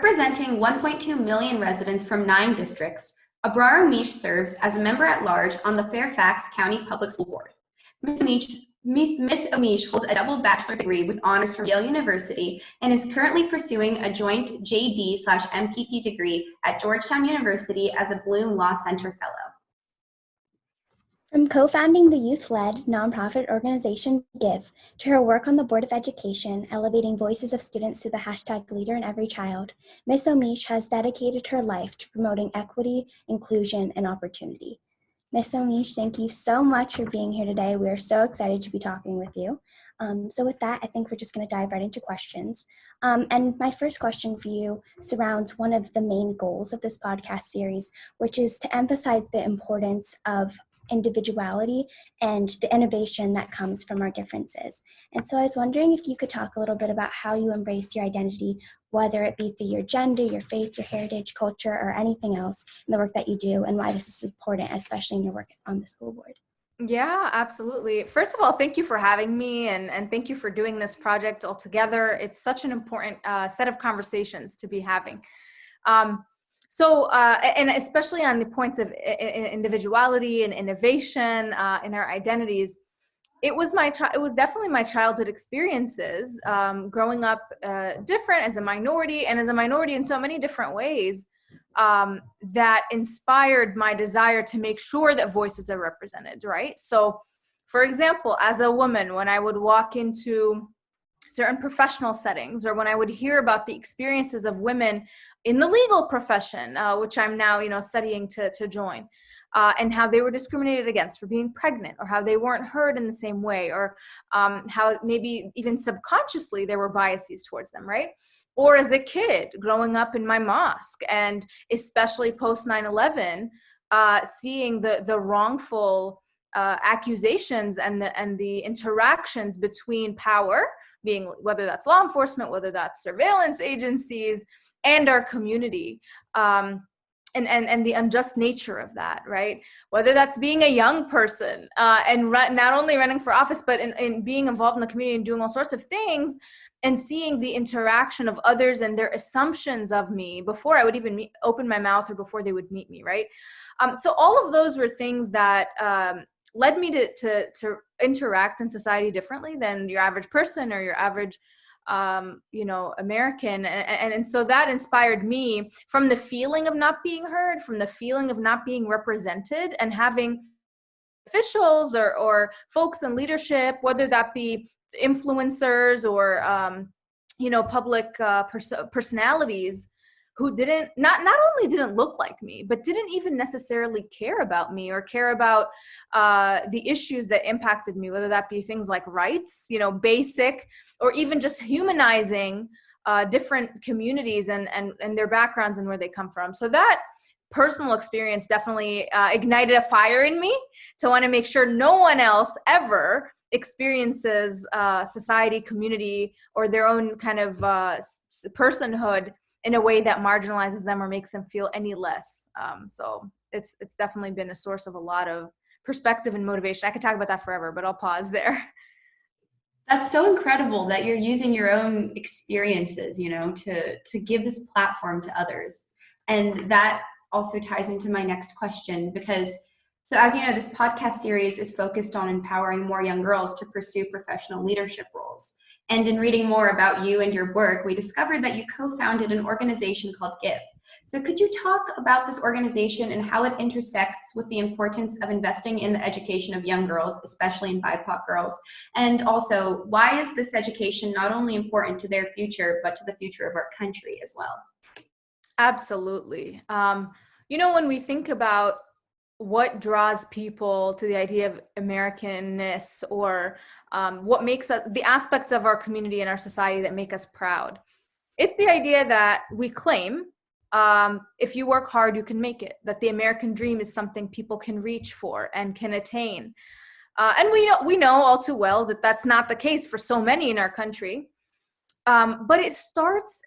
Representing 1.2 million residents from 9 districts, Abrar Omeish serves as a member-at-large on the Fairfax County Public School Board. Ms. Omeish holds a double bachelor's degree with honors from Yale University and is currently pursuing a joint JD/MPP degree at Georgetown University as a Bloom Law Center Fellow. From co-founding the youth-led nonprofit organization Give to her work on the Board of Education, elevating voices of students through the hashtag Leader in Every Child, Ms. Omeish has dedicated her life to promoting equity, inclusion, and opportunity. Ms. Omeish, thank you so much for being here today. We are so excited to be talking with you. So with that, I think we're just going to dive right into questions. And my first question for you surrounds one of the main goals of this podcast series, which is to emphasize the importance of individuality and the innovation that comes from our differences. And so I was wondering if you could talk a little bit about how you embrace your identity, whether it be through your gender, your faith, your heritage, culture, or anything else in the work that you do, and why this is important, especially in your work on the school board. Yeah, absolutely. First of all, thank you for having me and thank you for doing this project all together. It's such an important set of conversations to be having. And especially on the points of individuality and innovation in our identities, it was definitely my childhood experiences growing up different as a minority in so many different ways that inspired my desire to make sure that voices are represented, right? So, for example, as a woman, when I would walk into certain professional settings, or when I would hear about the experiences of women in the legal profession, which I'm now, studying to join, and how they were discriminated against for being pregnant, or how they weren't heard in the same way, or how maybe even subconsciously there were biases towards them, right? Or as a kid growing up in my mosque, and especially post 9/11, seeing the wrongful accusations and the interactions between power, being whether that's law enforcement, whether that's surveillance agencies, and our community, and the unjust nature of that, right? Whether that's being a young person and not only running for office, but in being involved in the community and doing all sorts of things, and seeing the interaction of others and their assumptions of me before I would even open my mouth or before they would meet me, right? So all of those were things that led me to interact in society differently than your average person or your average American. And so that inspired me from the feeling of not being heard, from the feeling of not being represented, and having officials or folks in leadership, whether that be influencers or, public personalities who not only didn't look like me, but didn't even necessarily care about me or care about the issues that impacted me, whether that be things like rights, basic, or even just humanizing different communities and their backgrounds and where they come from. So that personal experience definitely ignited a fire in me to want to make sure no one else ever experiences society, community, or their own kind of personhood in a way that marginalizes them or makes them feel any less. So it's definitely been a source of a lot of perspective and motivation. I could talk about that forever, but I'll pause there. That's so incredible that you're using your own experiences, to give this platform to others. And that also ties into my next question, because, so as you know, this podcast series is focused on empowering more young girls to pursue professional leadership roles. And in reading more about you and your work, we discovered that you co-founded an organization called Give. So could you talk about this organization and how it intersects with the importance of investing in the education of young girls, especially in BIPOC girls? And also, why is this education not only important to their future, but to the future of our country as well? Absolutely. When we think about what draws people to the idea of Americanness, or what makes us, the aspects of our community and our society that make us proud, it's the idea that we claim if you work hard, you can make it, that the American dream is something people can reach for and can attain. And we know all too well that that's not the case for so many in our country. But it starts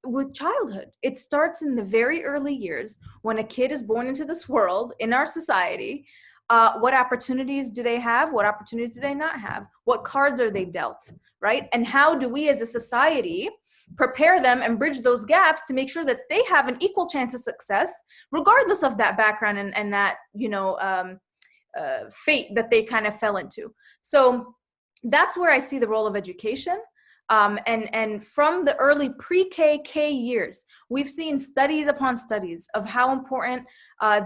with childhood. It starts in the very early years when a kid is born into this world in our society. What opportunities do they have? What opportunities do they not have? What cards are they dealt, right? And how do we as a society prepare them and bridge those gaps to make sure that they have an equal chance of success, regardless of that background and that, fate that they kind of fell into. So that's where I see the role of education. And from the early pre-K, K years, we've seen studies upon studies of how important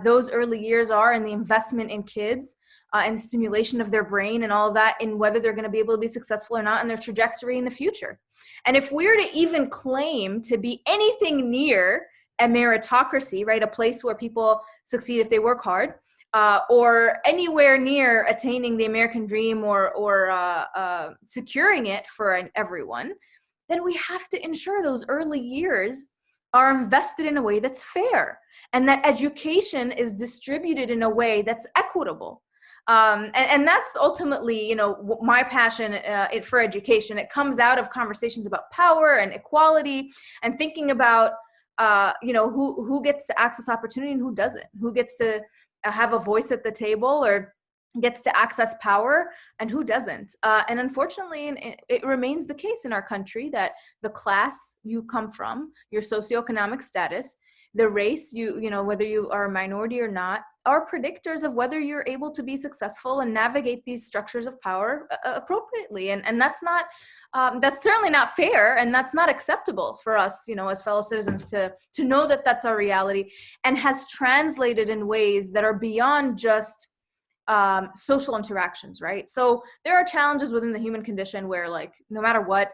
those early years are in the investment in kids and the stimulation of their brain and all of that, in whether they're going to be able to be successful or not in their trajectory in the future. And if we're to even claim to be anything near a meritocracy, right, a place where people succeed if they work hard, or anywhere near attaining the American dream or securing it for everyone, then we have to ensure those early years are invested in a way that's fair, and that education is distributed in a way that's equitable. And that's ultimately, my passion for education. It comes out of conversations about power and equality and thinking about, who gets to access opportunity and who doesn't, who gets to have a voice at the table or gets to access power and who doesn't. And unfortunately, it remains the case in our country that the class you come from, your socioeconomic status, the race, whether you are a minority or not, are predictors of whether you're able to be successful and navigate these structures of power appropriately. And that's not, that's certainly not fair, and that's not acceptable for us, as fellow citizens to know that that's our reality, and has translated in ways that are beyond just social interactions, right? So there are challenges within the human condition where, like, no matter what,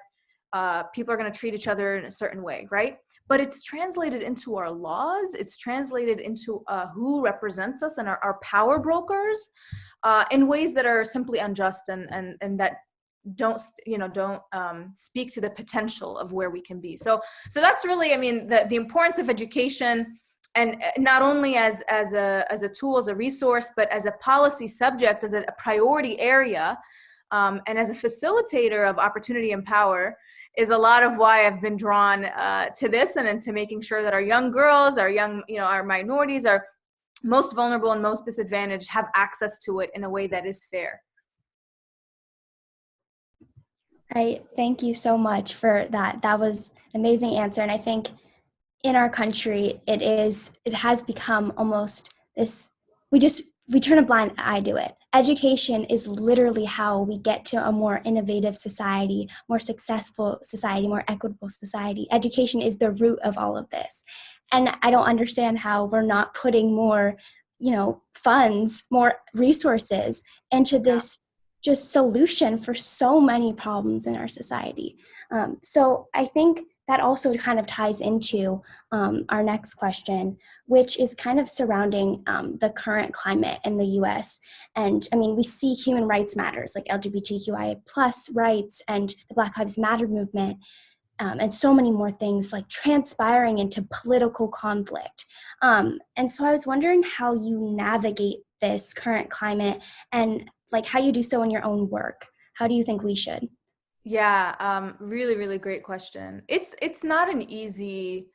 people are going to treat each other in a certain way, right? But it's translated into our laws. It's translated into who represents us and our power brokers in ways that are simply unjust and that don't speak to the potential of where we can be. So that's really, the importance of education, and not only as a tool, as a resource, but as a policy subject, as a priority area, and as a facilitator of opportunity and power, is a lot of why I've been drawn to this and into making sure that our young girls, our minorities, our most vulnerable and most disadvantaged have access to it in a way that is fair. I thank you so much for that. That was an amazing answer. And I think in our country, it has become almost this, we turn a blind eye to it. Education is literally how we get to a more innovative society, more successful society, more equitable society. Education is the root of all of this. And I don't understand how we're not putting more, funds, more resources into this just solution for so many problems in our society. So I think that also kind of ties into our next question, which is kind of surrounding the current climate in the US. And we see human rights matters like LGBTQIA+ rights and the Black Lives Matter movement, and so many more things like transpiring into political conflict. And so I was wondering how you navigate this current climate and like how you do so in your own work. How do you think we should? Yeah, really, really great question. It's not an easy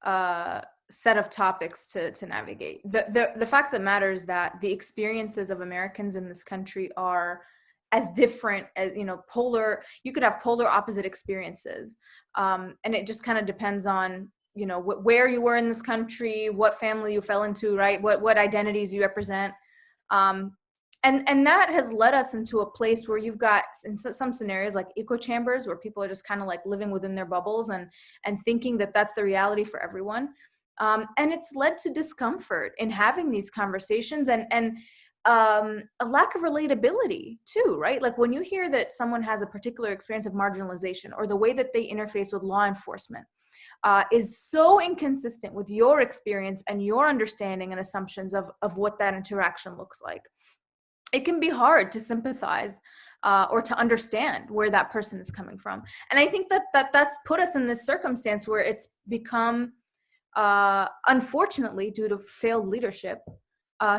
set of topics to navigate. The fact that matters that the experiences of Americans in this country are as different as, polar, you could have polar opposite experiences. And it just kind of depends on, where you were in this country, what family you fell into, right? What identities you represent. And that has led us into a place where you've got, in some scenarios, like echo chambers, where people are just kind of like living within their bubbles and thinking that that's the reality for everyone. And it's led to discomfort in having these conversations and a lack of relatability too, right? Like when you hear that someone has a particular experience of marginalization, or the way that they interface with law enforcement is so inconsistent with your experience and your understanding and assumptions of what that interaction looks like, it can be hard to sympathize or to understand where that person is coming from. And I think that's put us in this circumstance where it's become, unfortunately, due to failed leadership,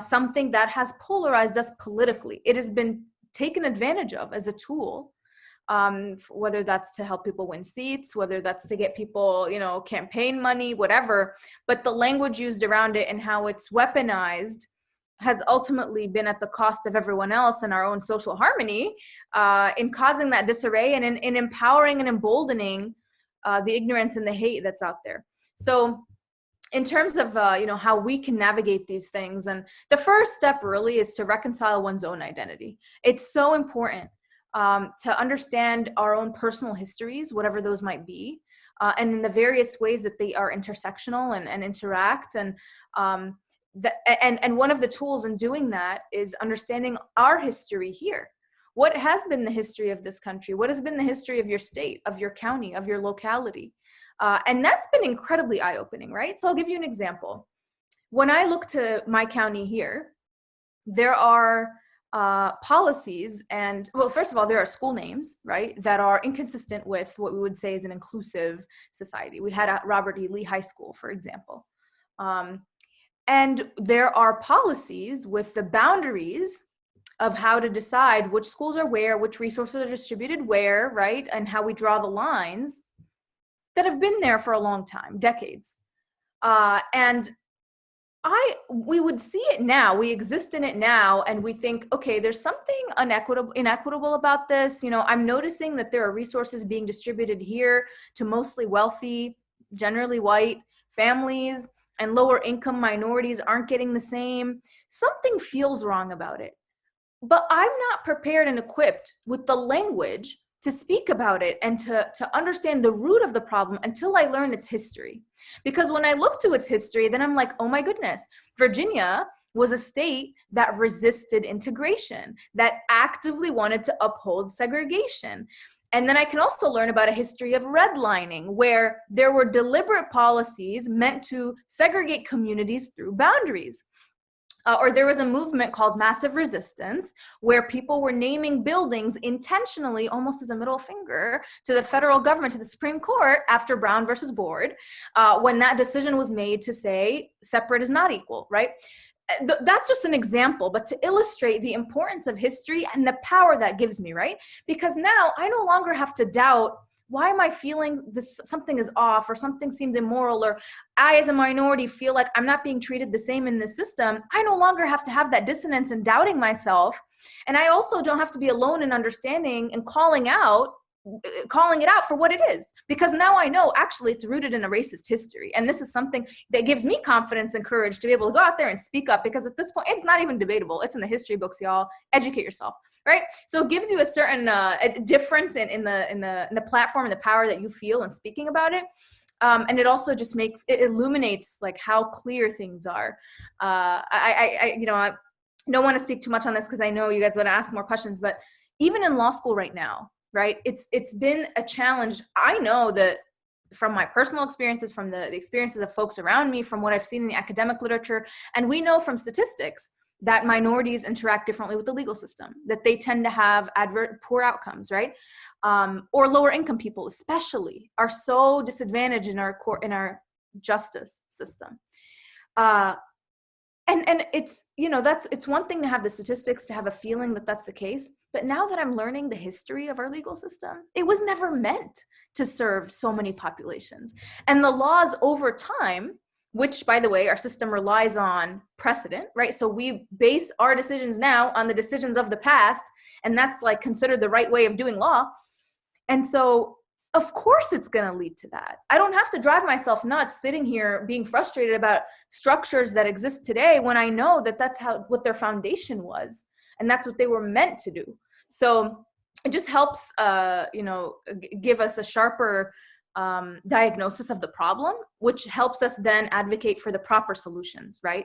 something that has polarized us politically. It has been taken advantage of as a tool, whether that's to help people win seats, whether that's to get people, campaign money, whatever. But the language used around it and how it's weaponized has ultimately been at the cost of everyone else and our own social harmony, in causing that disarray and in empowering and emboldening the ignorance and the hate that's out there. So in terms of how we can navigate these things, and the first step really is to reconcile one's own identity. It's so important to understand our own personal histories, whatever those might be, and in the various ways that they are intersectional and interact. And one of the tools in doing that is understanding our history here. What has been the history of this country? What has been the history of your state, of your county, of your locality? And that's been incredibly eye-opening, right? So I'll give you an example. When I look to my county here, there are policies and, well, first of all, there are school names, right, that are inconsistent with what we would say is an inclusive society. We had a Robert E. Lee High School, for example. And there are policies with the boundaries of how to decide which schools are where, which resources are distributed where, right, and how we draw the lines that have been there for a long time, decades. And we would see it now, we exist in it now, and we think, okay, there's something inequitable about this. I'm noticing that there are resources being distributed here to mostly wealthy, generally white families, and lower income minorities aren't getting the same. Something feels wrong about it. But I'm not prepared and equipped with the language to speak about it and to understand the root of the problem until I learn its history. Because when I look to its history, then I'm like, oh my goodness, Virginia was a state that resisted integration, that actively wanted to uphold segregation. And then I can also learn about a history of redlining, where there were deliberate policies meant to segregate communities through boundaries. Or there was a movement called massive resistance, where people were naming buildings intentionally, almost as a middle finger to the federal government, to the Supreme Court, after Brown versus Board, when that decision was made to say separate is not equal, right? That's just an example, but to illustrate the importance of history and the power that gives me, right? Because now I no longer have to doubt, why am I feeling this, something is off, or something seems immoral, or I as a minority feel like I'm not being treated the same in this system. I no longer have to have that dissonance and doubting myself. And I also don't have to be alone in understanding and calling it out for what it is, because now I know actually it's rooted in a racist history. And this is something that gives me confidence and courage to be able to go out there and speak up, because at this point it's not even debatable. It's in the history books, y'all. Educate yourself, right? So it gives you a certain a difference in the platform and the power that you feel in speaking about it. And it also just it illuminates like how clear things are. I don't want to speak too much on this because I know you guys want to ask more questions, but even in law school right now, right, it's been a challenge. I know that from my personal experiences, from the experiences of folks around me, from what I've seen in the academic literature, and we know from statistics that minorities interact differently with the legal system, that they tend to have poor outcomes, right? Or lower income people especially are so disadvantaged in our justice system. And it's, it's one thing to have the statistics, to have a feeling that that's the case. But now that I'm learning the history of our legal system, it was never meant to serve so many populations. And the laws over time, which, by the way, our system relies on precedent, right? So we base our decisions now on the decisions of the past, and that's like considered the right way of doing law. And so, of course, it's going to lead to that. I don't have to drive myself nuts sitting here being frustrated about structures that exist today when I know that that's what their foundation was, and that's what they were meant to do. So it just helps, give us a sharper diagnosis of the problem, which helps us then advocate for the proper solutions, right?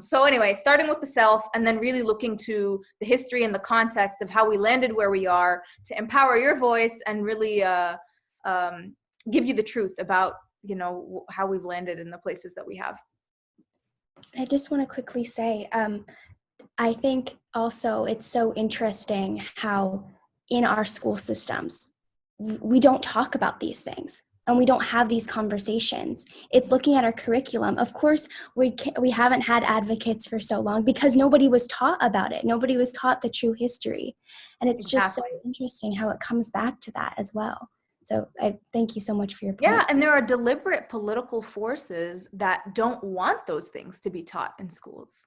So anyway, starting with the self, and then really looking to the history and the context of how we landed where we are to empower your voice and really give you the truth about, how we've landed in the places that we have. I just want to quickly say, I think also it's so interesting how in our school systems, we don't talk about these things. And we don't have these conversations. It's looking at our curriculum. Of course, we haven't had advocates for so long because nobody was taught about it. Nobody was taught the true history. And it's just so interesting how it comes back to that as well. So I thank you so much for your point. Yeah, and there are deliberate political forces that don't want those things to be taught in schools,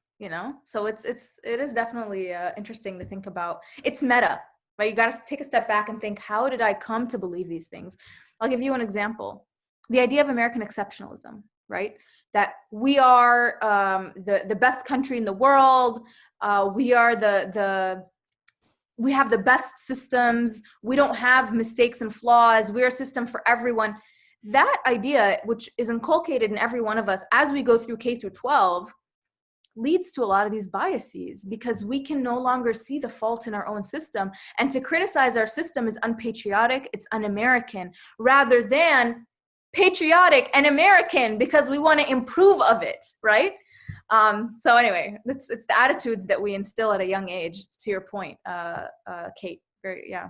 So it is definitely interesting to think about. It's meta, right? You got to take a step back and think, how did I come to believe these things? I'll give you an example. The idea of American exceptionalism, right? That we are the best country in the world. We are we have the best systems. We don't have mistakes and flaws. We're a system for everyone. That idea, which is inculcated in every one of us as we go through K through 12, leads to a lot of these biases because we can no longer see the fault in our own system. And to criticize our system is unpatriotic, it's un-American, rather than patriotic and American because we want to improve of it, right? So anyway, it's the attitudes that we instill at a young age, to your point, Kate. Yeah.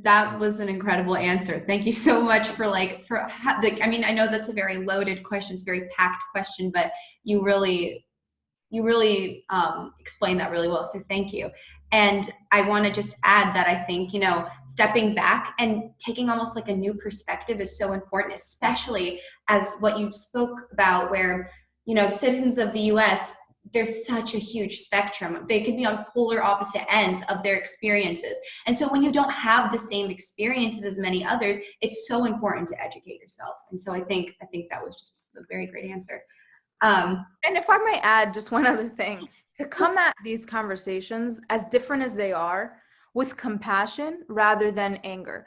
That was an incredible answer. Thank you so much I mean, I know that's a very loaded question, it's a very packed question, but you really explained that really well. So thank you. And I want to just add that I think, stepping back and taking almost like a new perspective is so important, especially as what you spoke about where, citizens of the US, there's such a huge spectrum. They could be on polar opposite ends of their experiences. And so when you don't have the same experiences as many others, it's so important to educate yourself. And so I think that was just a very great answer. And if I might add just one other thing, to come at these conversations as different as they are with compassion rather than anger,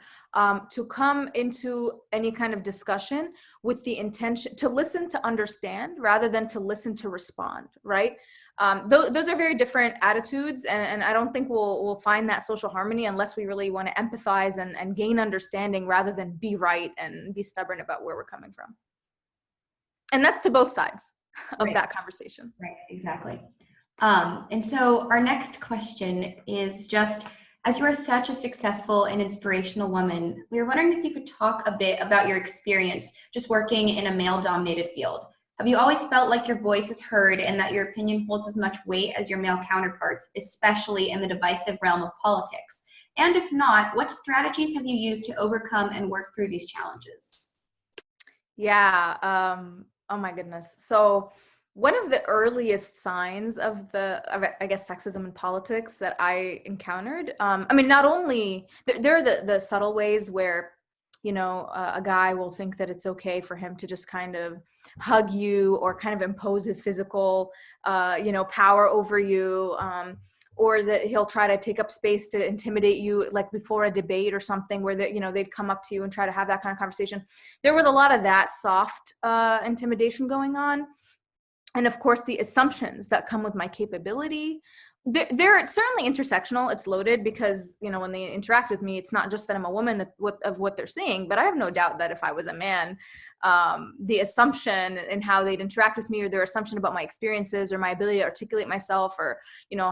to come into any kind of discussion with the intention to listen to understand rather than to listen to respond, right? Those are very different attitudes, and I don't think we'll find that social harmony unless we really want to empathize and gain understanding rather than be right and be stubborn about where we're coming from. And that's to both sides of that conversation. Right, exactly. And so our next question is just, as you are such a successful and inspirational woman, we were wondering if you could talk a bit about your experience just working in a male-dominated field. Have you always felt like your voice is heard and that your opinion holds as much weight as your male counterparts, especially in the divisive realm of politics? And if not, what strategies have you used to overcome and work through these challenges? Yeah. Oh my goodness. So one of the earliest signs of I guess, sexism in politics that I encountered, I mean, not only, there are the subtle ways where, a guy will think that it's okay for him to just kind of hug you or kind of impose his physical, power over you, or that he'll try to take up space to intimidate you, like before a debate or something where they'd come up to you and try to have that kind of conversation. There was a lot of that soft intimidation going on. And of course, the assumptions that come with my capability, they're certainly intersectional. It's loaded because, when they interact with me, it's not just that I'm a woman of what they're seeing, but I have no doubt that if I was a man, the assumption in how they'd interact with me, or their assumption about my experiences or my ability to articulate myself or,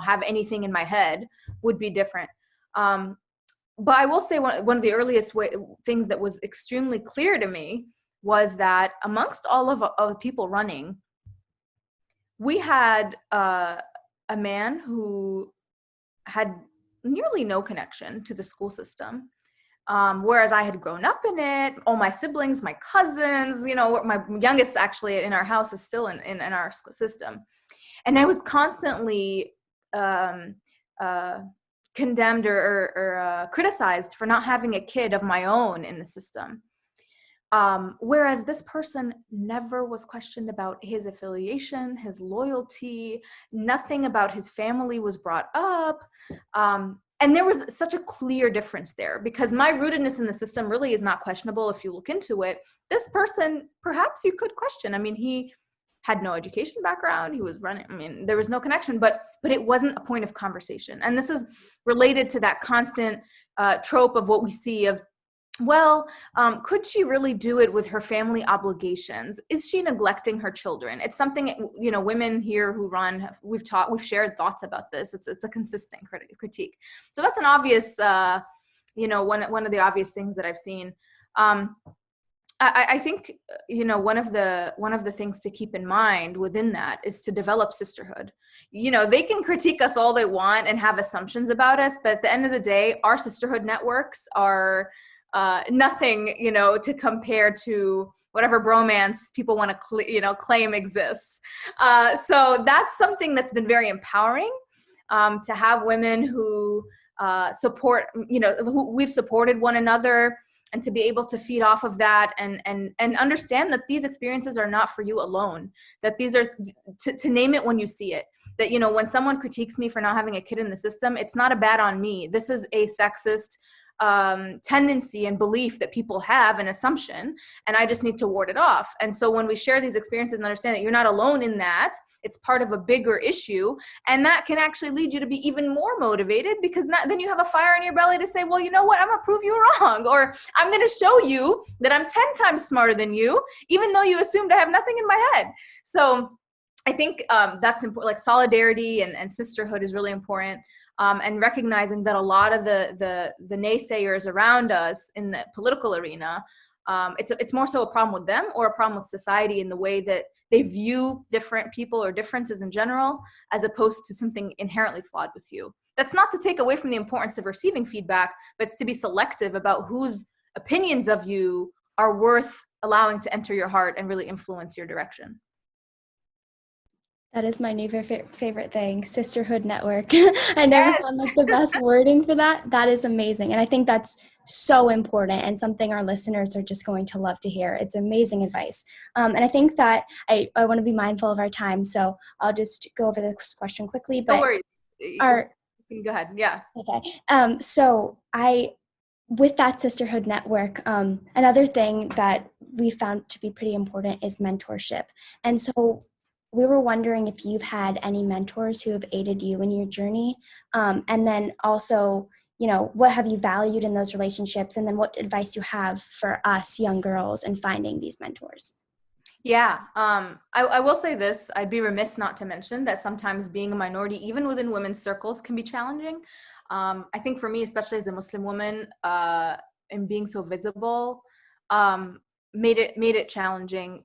have anything in my head would be different. But I will say one of the earliest things that was extremely clear to me was that amongst all of the people running, we had a man who had nearly no connection to the school system, whereas I had grown up in it. All my siblings, my cousins, my youngest actually in our house is still in our system. And I was constantly condemned or criticized for not having a kid of my own in the system. Whereas this person never was questioned about his affiliation, his loyalty, nothing about his family was brought up. And there was such a clear difference there because my rootedness in the system really is not questionable if you look into it. This person, perhaps you could question. I mean, he had no education background. He was running, there was no connection, but it wasn't a point of conversation. And this is related to that constant trope of what we see of, well, could she really do it with her family obligations? Is she neglecting her children? It's something, women here who run, we've shared thoughts about this. It's a consistent critique. So that's an obvious, one of the obvious things that I've seen. I think, one of the things to keep in mind within that is to develop sisterhood. They can critique us all they want and have assumptions about us, but at the end of the day, our sisterhood networks are nothing, to compare to whatever bromance people want to, claim exists. So that's something that's been very empowering, to have women who support, who we've supported one another. and to be able to feed off of that and understand that these experiences are not for you alone, that these are to name it when you see it. That, you know, when someone critiques me for not having a kid in the system, it's not a bad on me. This is a sexist tendency and belief that people have, an assumption, and I just need to ward it off. And so when we share these experiences and understand that you're not alone in that, it's part of a bigger issue, and that can actually lead you to be even more motivated, because then you have a fire in your belly to say, well, you know what, I'm gonna prove you wrong, or I'm gonna show you that I'm 10 times smarter than you, even though you assumed I have nothing in my head. So I think that's important. Like solidarity and sisterhood is really important. And recognizing that a lot of the naysayers around us in the political arena, it's more so a problem with them or a problem with society in the way that they view different people or differences in general, as opposed to something inherently flawed with you. That's not to take away from the importance of receiving feedback, but to be selective about whose opinions of you are worth allowing to enter your heart and really influence your direction. That is my new favorite thing, sisterhood network. I never found like the best wording for that. That is amazing. And I think that's so important and something our listeners are just going to love to hear. It's amazing advice. And I think that I want to be mindful of our time. So I'll just go over this question quickly. But no worries. You can go ahead. Yeah. Okay. So with that sisterhood network, another thing that we found to be pretty important is mentorship. And so we were wondering if you've had any mentors who have aided you in your journey, and then also, you know, what have you valued in those relationships, and then what advice you have for us young girls in finding these mentors. Yeah, I will say this, I'd be remiss not to mention that sometimes being a minority, even within women's circles, can be challenging. I think for me, especially as a Muslim woman, and being so visible, made it challenging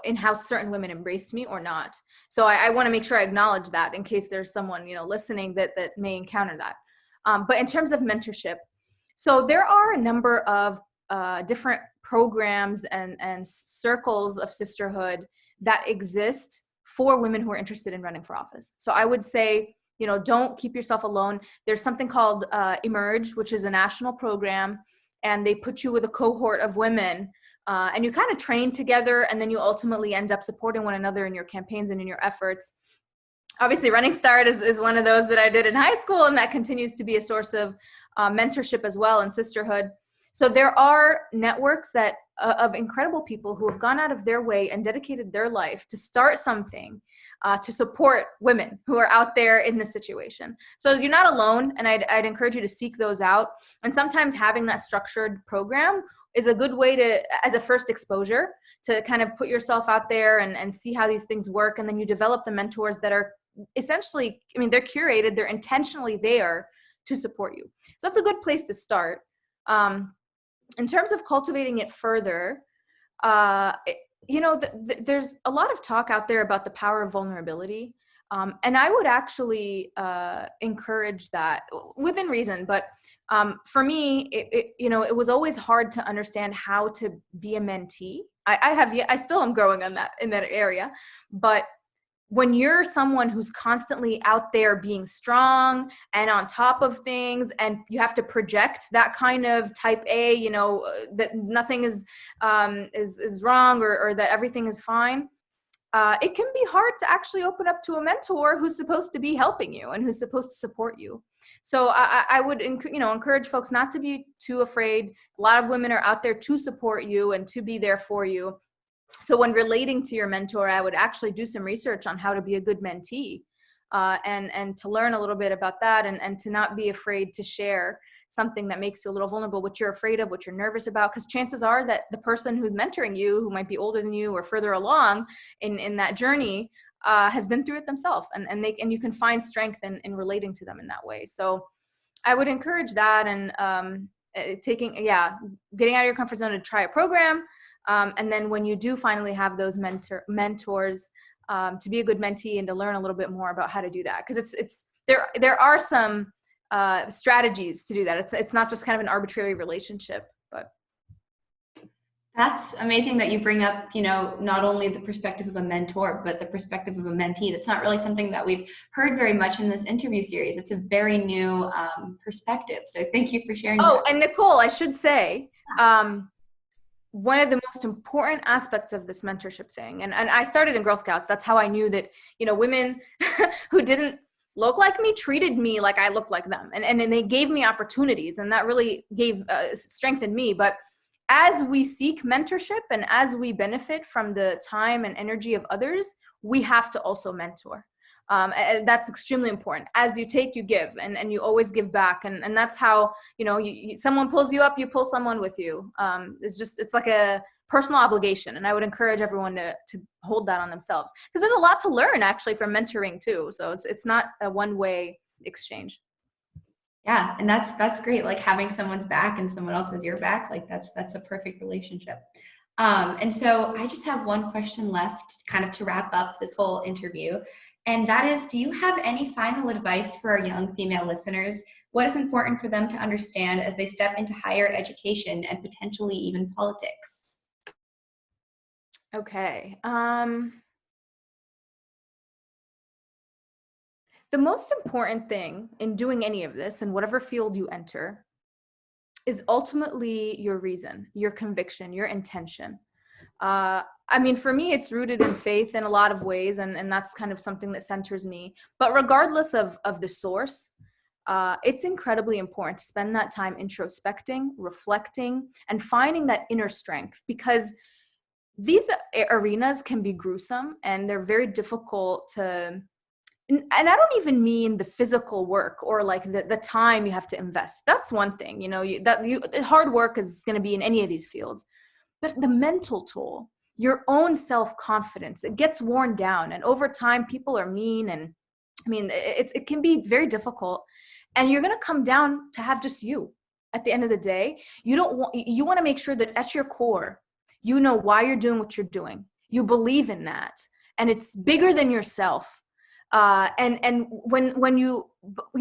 in how certain women embraced me or not. So I want to make sure I acknowledge that in case there's someone, you know, listening that may encounter that. But in terms of mentorship, so there are a number of different programs and circles of sisterhood that exist for women who are interested in running for office. So I would say, you know, don't keep yourself alone. There's something called Emerge, which is a national program, and they put you with a cohort of women. And you kind of train together, and then you ultimately end up supporting one another in your campaigns and in your efforts. Obviously, Running Start is one of those that I did in high school, and that continues to be a source of mentorship as well and sisterhood. So there are networks that of incredible people who have gone out of their way and dedicated their life to start something to support women who are out there in this situation. So you're not alone, and I'd encourage you to seek those out. And sometimes having that structured program is a good way to, as a first exposure, to kind of put yourself out there and see how these things work. And then you develop the mentors that are essentially, I mean, they're curated, they're intentionally there to support you. So that's a good place to start. In terms of cultivating it further, you know, there's a lot of talk out there about the power of vulnerability. And I would actually encourage that within reason. But for me, it was always hard to understand how to be a mentee. I still am growing on that in that area. But when you're someone who's constantly out there being strong and on top of things, and you have to project that kind of type A, you know, that nothing is wrong or that everything is fine, it can be hard to actually open up to a mentor who's supposed to be helping you and who's supposed to support you. So I would encourage folks not to be too afraid. A lot of women are out there to support you and to be there for you. So when relating to your mentor, I would actually do some research on how to be a good mentee, and to learn a little bit about that, and to not be afraid to share something that makes you a little vulnerable, what you're afraid of, what you're nervous about, because chances are that the person who's mentoring you, who might be older than you or further along in that journey, has been through it themselves, and you can find strength in relating to them in that way. So I would encourage that, and getting out of your comfort zone to try a program. And then when you do finally have those mentors, to be a good mentee and to learn a little bit more about how to do that. Because there are some strategies to do that. It's not just kind of an arbitrary relationship. But that's amazing that you bring up, you know, not only the perspective of a mentor, but the perspective of a mentee. That's not really something that we've heard very much in this interview series. It's a very new perspective. So thank you for sharing that. And Nicole, I should say one of the most important aspects of this mentorship thing, and I started in Girl Scouts. That's how I knew that, women who didn't look like me treated me like I looked like them. And they gave me opportunities, and that really strengthened me. But as we seek mentorship and as we benefit from the time and energy of others, we have to also mentor. And that's extremely important. As you take, you give, and you always give back. And that's how, someone pulls you up, you pull someone with you. It's like a personal obligation. And I would encourage everyone to hold that on themselves, because there's a lot to learn actually from mentoring too. So it's not a one-way exchange. Yeah. And that's great. Like having someone's back and someone else has your back, like that's a perfect relationship. And so I just have one question left kind of to wrap up this whole interview. And that is, do you have any final advice for our young female listeners? What is important for them to understand as they step into higher education and potentially even politics? Okay. The most important thing in doing any of this, in whatever field you enter, is ultimately your reason, your conviction, your intention. For me, it's rooted in faith in a lot of ways, and that's kind of something that centers me. But regardless of the source, it's incredibly important to spend that time introspecting, reflecting, and finding that inner strength, because these arenas can be gruesome and they're very difficult to, and I don't even mean the physical work or like the time you have to invest. That's one thing, hard work is going to be in any of these fields. But the mental toll, your own self-confidence, it gets worn down. And over time, people are mean. And it can be very difficult. And you're going to come down to have just you. At the end of the day, you want to make sure that at your core, you know why you're doing what you're doing. You believe in that. And it's bigger than yourself. And when you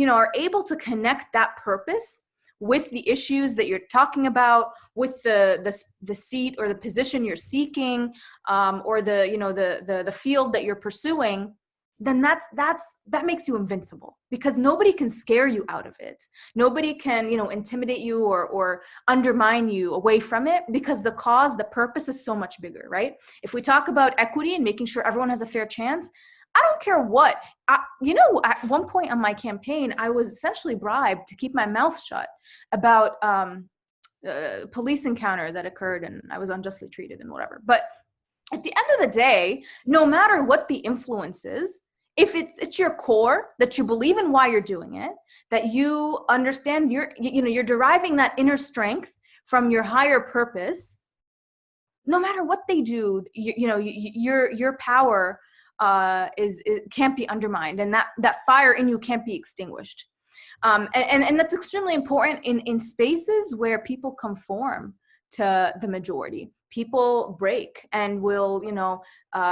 are able to connect that purpose with the issues that you're talking about, with the seat or the position you're seeking, or the field that you're pursuing, then that makes you invincible, because nobody can scare you out of it. Nobody can intimidate you or undermine you away from it, because the cause, the purpose is so much bigger, right? If we talk about equity and making sure everyone has a fair chance, I don't care what. At one point on my campaign, I was essentially bribed to keep my mouth shut about a police encounter that occurred, and I was unjustly treated and whatever. But at the end of the day, no matter what the influence is, if it's your core, that you believe in why you're doing it, that you understand you're deriving that inner strength from your higher purpose, no matter what they do, your power it can't be undermined, and that fire in you can't be extinguished. And that's extremely important in spaces where people conform to the majority. People break and will,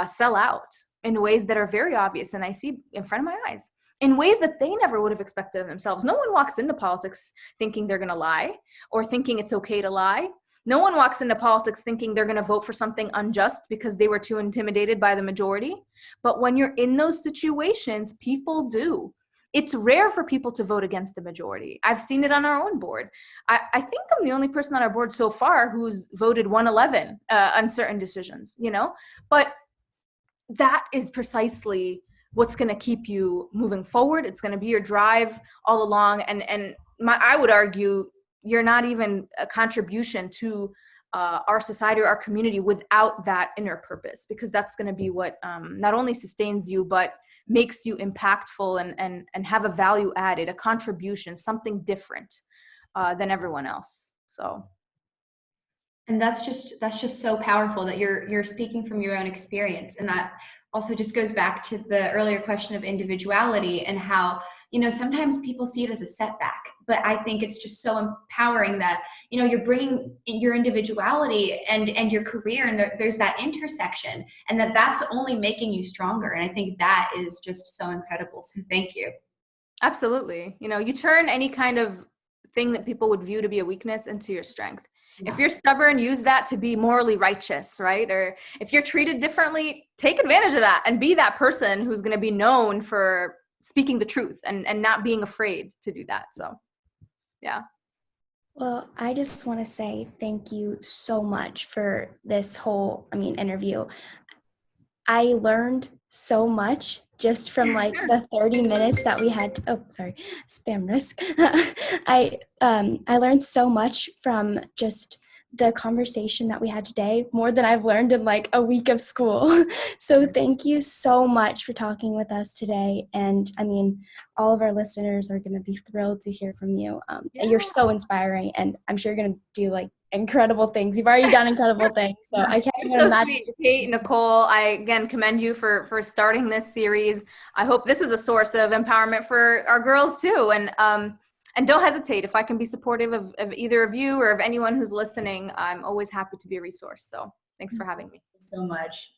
sell out in ways that are very obvious, and I see in front of my eyes, in ways that they never would have expected of themselves. No one walks into politics thinking they're going to lie or thinking it's okay to lie. No one walks into politics thinking they're going to vote for something unjust because they were too intimidated by the majority. But when you're in those situations, people do. It's rare for people to vote against the majority. I've seen it on our own board. I think I'm the only person on our board so far who's voted 111 on certain decisions, But that is precisely what's going to keep you moving forward. It's going to be your drive all along. And I would argue you're not even a contribution to our society or our community without that inner purpose, because that's going to be what not only sustains you, but makes you impactful and have a value added, a contribution, something different than everyone else. So. And that's just so powerful that you're speaking from your own experience. And that also just goes back to the earlier question of individuality and how, sometimes people see it as a setback, but I think it's just so empowering that, you're bringing your individuality and your career, and there's that intersection, and that's only making you stronger. And I think that is just so incredible. So thank you. Absolutely. You turn any kind of thing that people would view to be a weakness into your strength. Yeah. If you're stubborn, use that to be morally righteous, right? Or if you're treated differently, take advantage of that and be that person who's going to be known for speaking the truth and not being afraid to do that. So, yeah. Well, I just want to say thank you so much for this whole, interview. I learned so much just from like the 30 minutes that we had spam risk. I learned so much from just the conversation that we had today, more than I've learned in like a week of school. So thank you so much for talking with us today. And all of our listeners are going to be thrilled to hear from you. You're so inspiring, and I'm sure you're going to do like incredible things. You've already done incredible things. So I can't even You're so imagine. sweet, Kate, Nicole. I again commend you for starting this series. I hope this is a source of empowerment for our girls too. And don't hesitate. If I can be supportive of either of you or of anyone who's listening, I'm always happy to be a resource. So thanks for having me. So much.